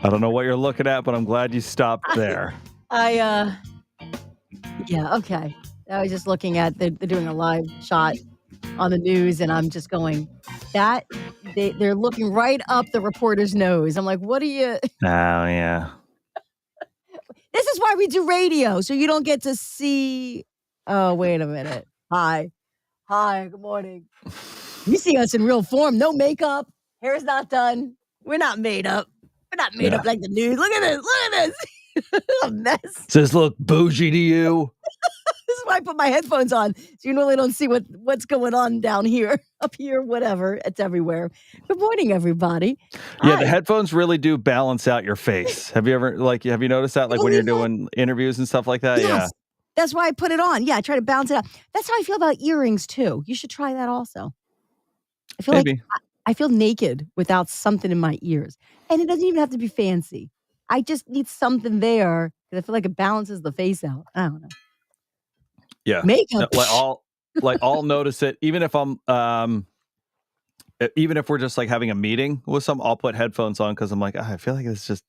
I don't know what you're looking at, but I'm glad you stopped there. Yeah, okay. I was just looking at, they're doing a live shot on the news, and I'm just going, they're looking right up the reporter's nose. I'm like, what are you? Oh, yeah. This is why we do radio, so you don't get to see. Oh, wait a minute. Hi, good morning. You see us in real form, no makeup, hair's not done. We're not made up. We're not made up like the news. Look at this. A mess. Does this look bougie to you? This is why I put my headphones on, so you really don't see what's going on down here, up here, whatever. It's everywhere. Good morning, everybody. Yeah, the headphones really do balance out your face. Have you noticed that? Like when you're doing interviews and stuff like that? Yes. Yeah. That's why I put it on. Yeah, I try to balance it out. That's how I feel about earrings, too. You should try that also. I feel like I feel naked without something in my ears. And it doesn't even have to be fancy. I just need something there because I feel like it balances the face out. I don't know. Yeah. Makeup. I'll notice it. Even if we're just like having a meeting with I'll put headphones on because I'm like, I feel like it's just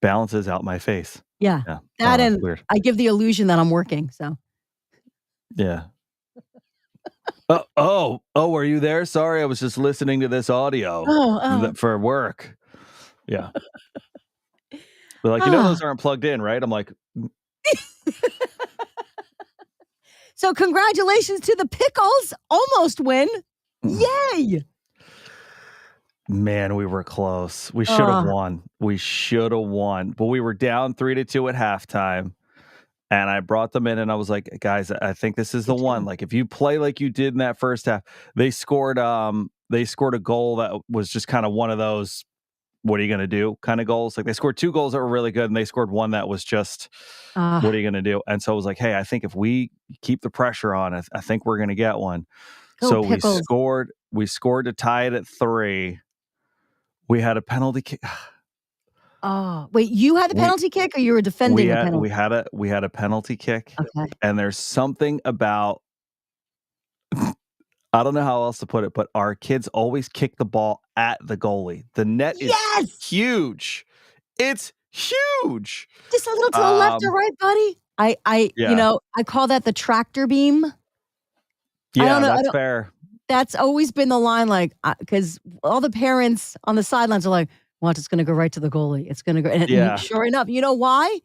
balances out my face. Yeah. That and weird. I give the illusion that I'm working. So yeah. Oh, were you there? Sorry, I was just listening to this audio for work. Yeah. But like, those aren't plugged in, right? I'm like. So congratulations to the Pickles. Almost win. Yay. Man, we were close. We should have won. But we were down 3-2 at halftime. And I brought them in and I was like, guys, I think this is the one. Like, if you play like you did in that first half, they scored a goal that was just kind of one of those, what are you going to do kind of goals. Like they scored 2 goals that were really good and they scored one that was just, what are you going to do? And so I was like, hey, I think if we keep the pressure on, I think we're going to get one. So Pickles. we scored to tie it at 3. We had a penalty kick. Oh, wait, you had the penalty kick or you were defending the penalty? We had a penalty kick. Okay. And there's something about, I don't know how else to put it, but our kids always kick the ball at the goalie. The net is huge. It's huge. Just a little to the left or right, buddy. I call that the tractor beam. Yeah, that's fair. That's always been the line, like, because all the parents on the sidelines are like, watch, it's going to go right to the goalie. It's going to go. And sure enough, you know why?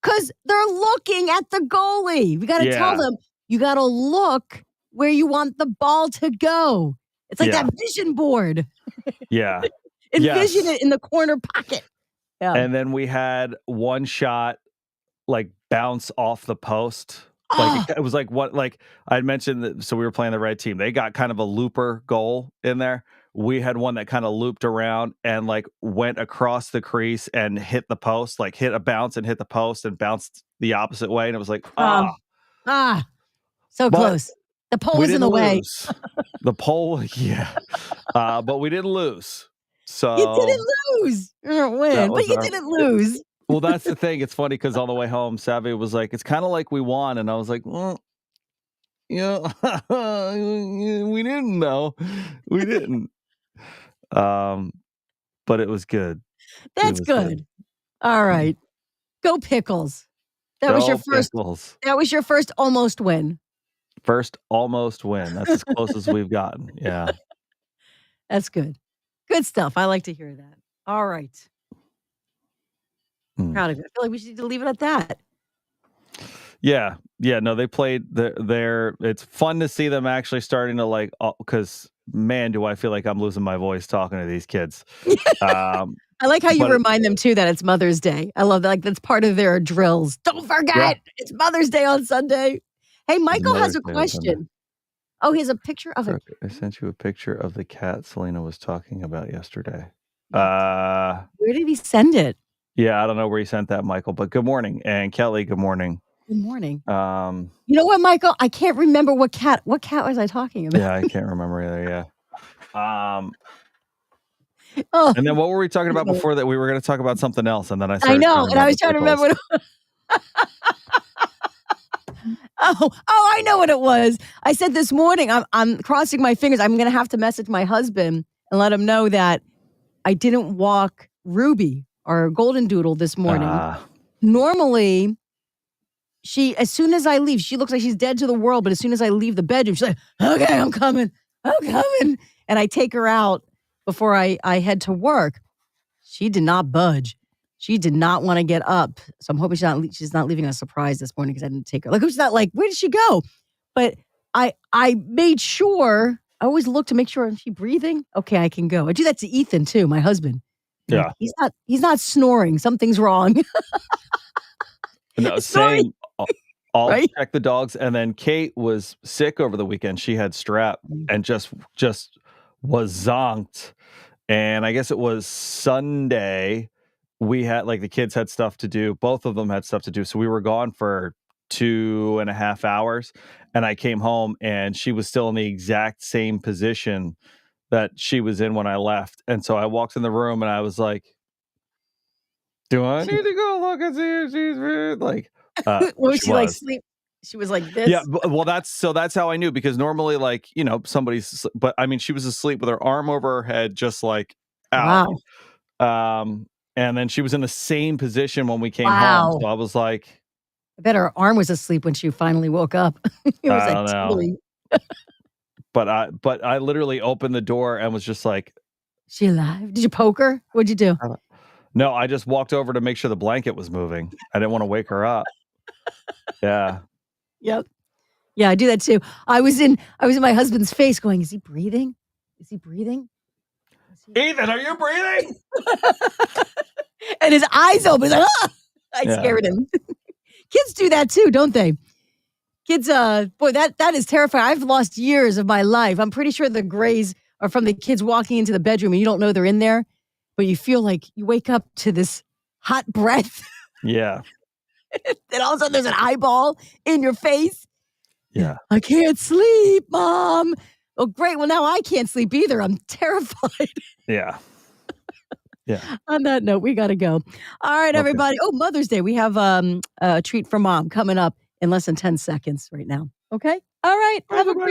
Because they're looking at the goalie. We got to tell them, you got to look where you want the ball to go. It's like that vision board. Yeah. Envision it in the corner pocket. Yeah. And then we had one shot, like, bounce off the post. Like it was like what, like I'd mentioned that. So we were playing the red team. They got kind of a looper goal in there. We had one that kind of looped around and like went across the crease and hit the post, like hit a bounce and hit the post and bounced the opposite way. And it was like, so close. The pole was in the way. The pole, but we didn't lose. So you didn't lose. You didn't win, but you didn't lose. Well, that's the thing. It's funny because on the way home, Savvy was like, it's kind of like we won. And I was like, well, we didn't know. We didn't. But it was good. That's good. All right. Go Pickles. That was your first. Pickles. That was your first almost win. First almost win. That's as close as we've gotten. Yeah. That's good. Good stuff. I like to hear that. All right. Proud of it. I feel like we should leave it at that. Yeah. No, they played their. It's fun to see them actually starting to like, because man, do I feel like I'm losing my voice talking to these kids. I like how you remind them too that it's Mother's Day. I love that. Like that's part of their drills. Don't forget, it's Mother's Day on Sunday. Hey, Michael has a question. Oh, he has a picture of it. I sent you a picture of the cat Selena was talking about yesterday. Where did he send it? Yeah, I don't know where he sent that, Michael, but good morning. And Kelly, good morning. Good morning. You know what, Michael? I can't remember what cat was I talking about? Yeah, I can't remember either, And then what were we talking about before that? We were going to talk about something else, and then I know, and I was trying to remember what it was. I know what it was. I said this morning, I'm crossing my fingers. I'm going to have to message my husband and let him know that I didn't walk Ruby, our golden doodle, this morning. Normally, as soon as I leave, she looks like she's dead to the world, but as soon as I leave the bedroom, she's like, okay, I'm coming. And I take her out before I head to work. She did not budge. She did not want to get up. So I'm hoping she's not leaving a surprise this morning because I didn't take her. Like, she's not like, where did she go? But I made sure, I always look to make sure, is she breathing? Okay, I can go. I do that to Ethan too, my husband. Yeah. He's not snoring. Something's wrong. No, same. I'll right? check the dogs. And then Kate was sick over the weekend. She had strep and just was zonked. And I guess it was Sunday. We had, like, the kids had stuff to do. Both of them had stuff to do. So we were gone for 2.5 hours. And I came home and she was still in the exact same position that she was in when I left. And so I walked in the room and I was like, do I need to go look and see if she's like, was she like sleep? She was like this. Yeah, well, that's how I knew, because normally, like, but I mean, she was asleep with her arm over her head, just like out. Wow. And then she was in the same position when we came home. So I was like, I bet her arm was asleep when she finally woke up. It was I don't know. But I literally opened the door and was just like, she alive? Did you poke her? What'd you do? No, I just walked over to make sure the blanket was moving. I didn't want to wake her up. Yeah. Yep. Yeah, I do that too. I was in my husband's face going, is he breathing? Is he breathing? Ethan, are you breathing? And his eyes open. He's like, ah! I scared him. Kids do that too, don't they? Kids, boy, that is terrifying. I've lost years of my life. I'm pretty sure the grays are from the kids walking into the bedroom and you don't know they're in there, but you feel like you wake up to this hot breath. Yeah. And all of a sudden there's an eyeball in your face. Yeah. I can't sleep, Mom. Oh, great. Well, now I can't sleep either. I'm terrified. Yeah. Yeah. On that note, we got to go. All right, everybody. Oh, Mother's Day. We have a treat for Mom coming up in less than 10 seconds right now. Okay? All right. Have a great